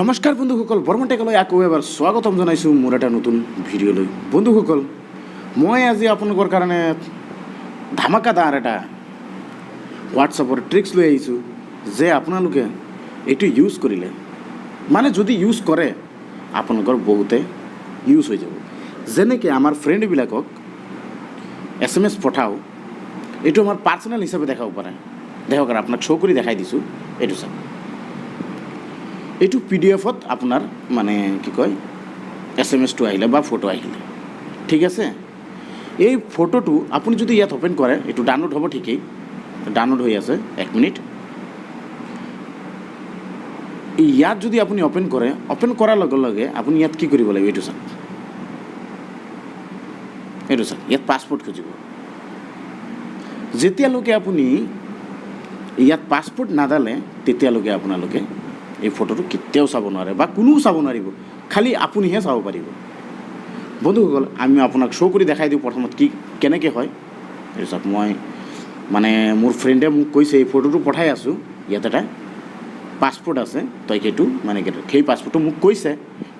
নমস্কাৰ বন্ধুসকল, বৰ্মন টেকলৈ আকৌ এবাৰ স্বাগতম জনাইছোঁ মোৰ এটা নতুন ভিডিঅ'লৈ। বন্ধুসকল, মই আজি আপোনালোকৰ কাৰণে ধামাকাদাৰ এটা হোৱাটছআপৰ ট্ৰিক্স লৈ আহিছোঁ যে আপোনালোকে এইটো ইউজ কৰিলে, মানে যদি ইউজ কৰে আপোনালোকৰ বহুতে ইউজ হৈ যাব। যেনেকৈ আমাৰ ফ্ৰেণ্ডবিলাকক SMS পঠাওঁ, এইটো আমাৰ পাৰ্চনেল হিচাপে দেখাব পাৰে। দেখক আৰু আপোনাক শ্ব' কৰি দেখাই দিছোঁ। এইটো চাওক, এইটো PDF-ত আপোনাৰ মানে কি কয় SMS-টো আহিলে বা ফটো আহিলে, ঠিক আছে। এই ফটোটো আপুনি যদি ইয়াত অ'পেন কৰে, এইটো ডাউনলোড হ'ব, ঠিকেই ডাউনলোড হৈ আছে। 1 মিনিট। ইয়াত যদি আপুনি অ'পেন কৰে, অ'পেন কৰাৰ লগে লগে আপুনি ইয়াত কি কৰিব লাগিব, এইটো চাওক, ইয়াত পাছপোৰ্ট খুজিব। যেতিয়ালৈকে আপুনি ইয়াত পাছপোৰ্ট নাদালে তেতিয়ালৈকে আপোনালোকে এই ফটোটো কেতিয়াও চাব নোৱাৰে বা কোনেও চাব নোৱাৰিব, খালি আপুনিহে চাব পাৰিব। বন্ধুসকল, আমি আপোনাক শ্ব' কৰি দেখাই দিওঁ প্ৰথমত কি কেনেকৈ হয়। এইটো চাওক, মই মানে মোৰ ফ্ৰেণ্ডে মোক কৈছে এই ফটোটো পঠাই আছোঁ, ইয়াত এটা পাছপোৰ্ট আছে, তই সেইটো মানে সেই পাছপোৰ্টটো মোক কৈছে,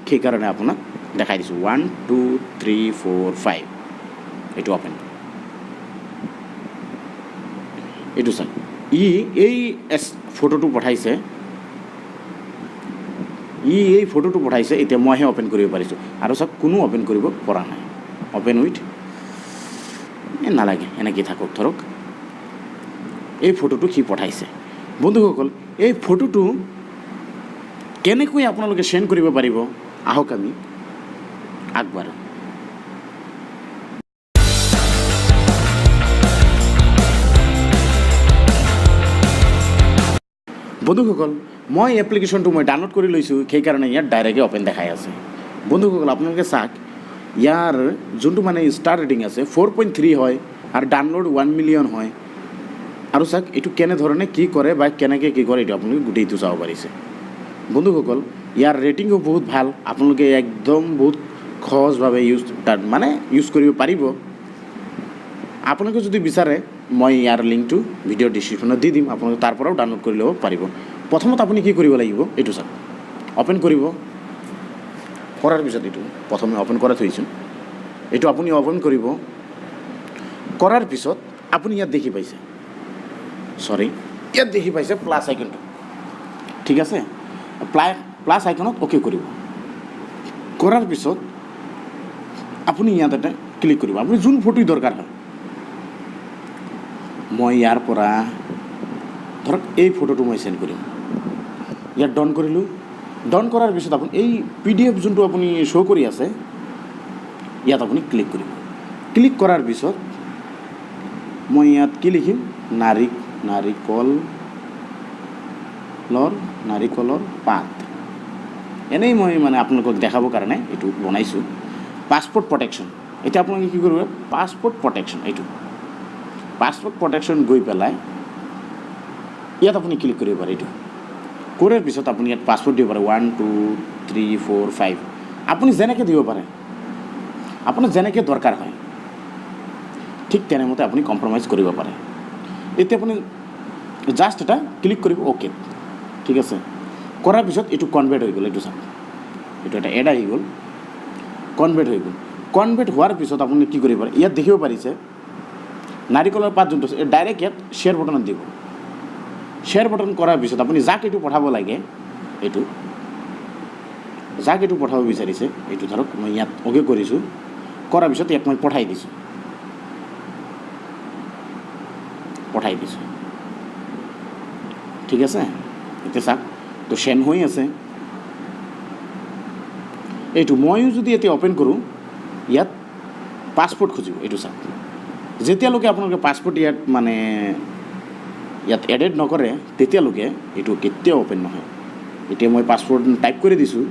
সেইকাৰণে আপোনাক দেখাই দিছোঁ। 1 2 3 4 5 এইটো অ'পেন। এইটো চাওক, এই ফটোটো পঠাইছে, এই ফটোটো পঠাইছে, এতিয়া মইহে অ'পেন কৰিব পাৰিছোঁ। আৰু চাওক, কোনো অ'পেন কৰিব পৰা নাই। অ'পেন উইথ নালাগে, এনেকৈ থাকক। ধৰক এই ফটোটো সি পঠাইছে। বন্ধুসকল, এই ফটোটো কেনেকৈ আপোনালোকে চেণ্ড কৰিব পাৰিব, আহক আমি আগবাঢ়ো। বন্ধুসকল, মই এপ্লিকেশ্যনটো ডাউনলোড কৰি লৈছোঁ, সেইকাৰণে ইয়াত ডাইৰেক্টলি অ'পেন দেখাই আছে। বন্ধুসকল, আপোনালোকে চাওক, ইয়াৰ যোনটো মানে ষ্টাৰ ৰেটিং আছে 4.3 হয় আৰু ডাউনলোড 1 মিলিয়ন হয়। আৰু চাওক, এইটো কেনেধৰণে কি কৰে বা কেনেকৈ কি কৰে, এইটো আপোনালোকে গোটেইটো চাব পাৰিছে। বন্ধুসকল, ইয়াৰ ৰেটিঙো বহুত ভাল, আপোনালোকে একদম বহুত সহজভাৱে ইউজ কৰিব পাৰিব। আপোনালোকে যদি বিচাৰে, মই ইয়াৰ লিংকটো ভিডিঅ' ডিছক্ৰিপশ্যনত দি দিম, আপোনালোকে তাৰ পৰাও ডাউনলোড কৰি ল'ব পাৰিব। প্ৰথমত আপুনি কি কৰিব লাগিব, এইটো চাওক, অ'পেন কৰিব। কৰাৰ পিছত এইটো প্ৰথমে অ'পেন কৰা থৈছোঁ, এইটো আপুনি অ'পেন কৰিব। কৰাৰ পিছত আপুনি ইয়াত দেখি পাইছে, ইয়াত দেখি পাইছে প্লাছ আইকনটো, ঠিক আছে। প্লাছ আইকনত অ'কে কৰিব। কৰাৰ পিছত আপুনি ইয়াত এটা ক্লিক কৰিব, আপুনি যোন ফটো দৰকাৰ হয়। মই ইয়াৰ পৰা ধৰক এই ফটোটো মই চেণ্ড কৰিম, ইয়াত ডন কৰিলোঁ। ডন কৰাৰ পিছত আপুনি এই PDF যোনটো আপুনি শ্ব' কৰি আছে, ইয়াত আপুনি ক্লিক কৰিব। ক্লিক কৰাৰ পিছত মই ইয়াত কি লিখিম, নাৰিকলৰ পাত। এনেই মই মানে আপোনালোকক দেখাবৰ কাৰণে এইটো বনাইছোঁ। পাছপোৰ্ট প্ৰটেকশ্যন, এতিয়া আপোনালোকে কি কৰিব, পাছপোৰ্ট প্ৰটেকশ্যন, এইটো পাছপোৰ্ট প্ৰটেকশ্যন গৈ পেলাই ইয়াত আপুনি ক্লিক কৰিব পাৰে। এইটো কৰাৰ পিছত আপুনি ইয়াত পাছপোৰ্ট দিব পাৰে, 1 2 3 4 5 আপুনি যেনেকৈ দিব পাৰে, আপোনাৰ যেনেকৈ দৰকাৰ হয়, ঠিক তেনেমতে আপুনি কম্প্ৰমাইজ কৰিব পাৰে। এতিয়া আপুনি জাষ্ট এটা ক্লিক কৰিব, অ'কে, ঠিক আছে। কৰাৰ পিছত এইটো কনভাৰ্ট হৈ গ'ল। এইটো চাওক, এইটো এটা এড আহি গ'ল, কনভাৰ্ট হৈ গ'ল। কনভাৰ্ট হোৱাৰ পিছত আপুনি কি কৰিব পাৰে, ইয়াত দেখিব পাৰিছে নাৰিকলৰ পাত যোনটো আছে, ডাইৰেক্ট ইয়াত শ্বেয়াৰ বটনত দিব। শ্বেয়াৰ বটন কৰাৰ পিছত আপুনি যাক এইটো পঠাব লাগে, যাক এইটো পঠাব বিচাৰিছে, এইটো ধৰক মই ইয়াত অ'কে কৰিছোঁ। কৰাৰ পিছত ইয়াক মই পঠাই দিছোঁ, ঠিক আছে। এতিয়া চাওক, তো চেণ্ড হৈ আছে। এইটো ময়ো যদি এতিয়া অ'পেন কৰোঁ, ইয়াত পাছপোৰ্ট খুজিব। এইটো চাওক, যেতিয়ালৈকে আপোনালোকে পাছপোৰ্ট ইয়াত এডেড নকৰে, তেতিয়ালৈকে এইটো কেতিয়াও অ'পেন নহয়। এতিয়া মই পাছপোৰ্ট টাইপ কৰি দিছোঁ,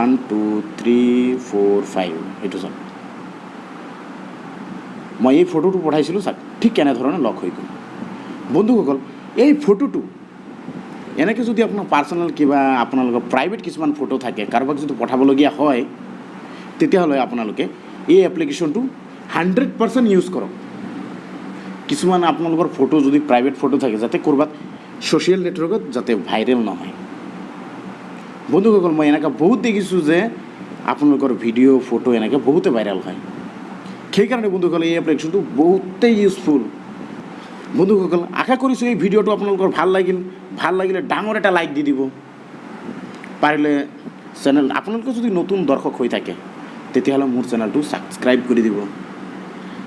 1 2 3 4 5 এইটো চাওক, মই এই ফটোটো পঠাইছিলোঁ, চাওক ঠিক কেনেধৰণে লক হৈ গ'ল। বন্ধুসকল, এই ফটোটো এনেকৈ যদি আপোনাৰ পাৰ্চনেল কিবা আপোনালোকৰ প্ৰাইভেট কিছুমান ফটো থাকে, কাৰোবাক যদি পঠাবলগীয়া হয়, তেতিয়াহ'লে আপোনালোকে এই এপ্লিকেশ্যনটো 100% ইউজ কৰক। কিছুমান আপোনালোকৰ ফটো যদি প্ৰাইভেট ফটো থাকে, যাতে ক'ৰবাত ছ'চিয়েল নেটৱৰ্কত যাতে ভাইৰেল নহয়, বন্ধুসকল মই এনেকৈ বহুত দেখিছোঁ যে আপোনালোকৰ ভিডিঅ' ফটো এনেকৈ বহুতে ভাইৰেল হয় সেইকাৰণে বন্ধুসকল এই এপ্লিকেশ্যনটো বহুতেই ইউজফুল বন্ধুসকল আশা কৰিছোঁ এই ভিডিঅ'টো আপোনালোকৰ ভাল লাগিলে ডাঙৰ এটা লাইক দি দিব পাৰিলে চেনেল আপোনালোকে যদি নতুন দৰ্শক হৈ থাকে তেতিয়াহ'লে মোৰ চেনেলটো ছাবস্ক্ৰাইব কৰি দিব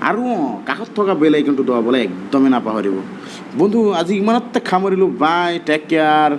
আৰু কাষত থকা বেল আইকনটো দবাবলৈ একদমেই নাপাহৰিব বন্ধু আজি ইমানতে সামৰিলোঁ বাই টেক কেয়াৰ